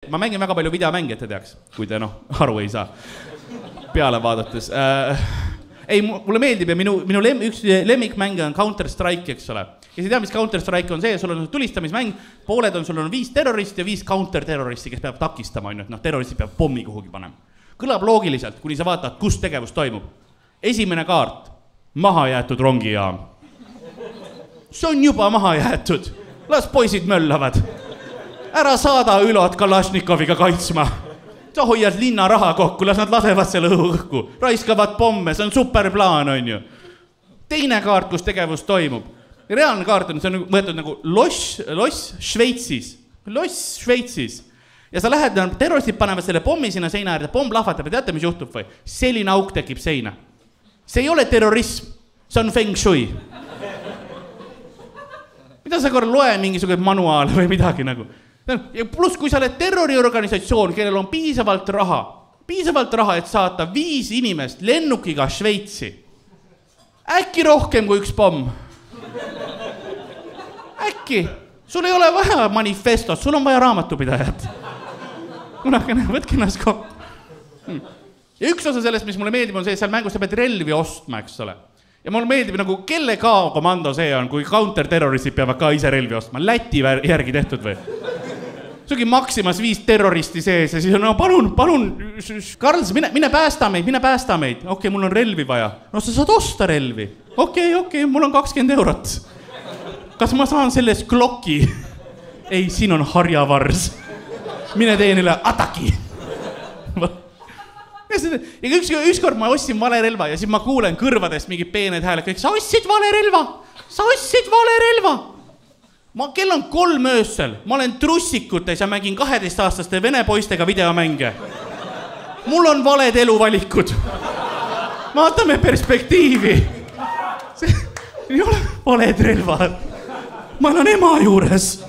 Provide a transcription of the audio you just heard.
Ma mängin väga palju videomänge, et te teaks, kui te aru ei saa peale vaadates. Ei, mulle meeldib ja minu üks lemmikmäng on Counter-Strike, eks ole. Ja sa tea, mis Counter-Strike on see, sul on tulistamismäng, pooled on, sul on 5 terroristi ja 5 counter-terroristi, kes peab takistama, terroristi peab pommi kuhugi panema. Kõlab loogiliselt, kuni sa vaatad, kus tegevus toimub. Esimene kaart, maha jäetud rongijaam. See on juba maha jäetud. Las poisid möllavad. Ära saada Ülot Kalašnikoviga kaitsma. Sa hoiad linna raha kokku, las nad lasevad selle õhku. Raiskavad pomme, see on superplaan, on ju. Teine kaart, kus tegevus toimub. Reaalne kaart on, see on võetud nagu loss Šveitsis. Loss Šveitsis. Ja sa lähed, terroristid panevad selle pommi sinna seina äärde, pomm lahvatab ja teate, mis juhtub või? Selline auk tekib seina. See ei ole terrorism, see on feng shui. Mida sa korra loe mingisugune manuaal või midagi nagu? Ja pluss, kui sa oled terroriorganisatsioon, kellel on piisavalt raha, et saata 5 inimest lennukiga Šveitsi. Äkki rohkem kui üks pomm. Äkki. Sul ei ole vaja manifestot, sul on vaja raamatupidajat. Võtke ennast kokku. Ja üks osa sellest, mis mulle meeldib, on see, et seal mängus sa pead relvi ostma, eks ole. Ja mulle meeldib, nagu kelle kao komando see on, kui counter-terroristid peavad ka ise relvi ostma. Läti järgi tehtud või? Sugi Maximas 5 terroristi sees ja siis on, palun, Karls, mine päästa meid. Okei, mul on relvi vaja. No sa saad osta relvi. Okei, mul on 20 eurot. Kas ma saan sellest klokki? Ei, siin on harjavars. Mine tee neile ataki. Ja ükskord ma ostsin vale relva ja siis ma kuulen kõrvadest mingi peened hääled. Sa ostsid vale relva. Kell on 3 öösel. Ma olen trussikutes ja mängin 12-aastaste vene poistega videomänge. Mul on valed eluvalikud. Vaatame perspektiivi. See ei ole valed relvad. Ma olen ema juures.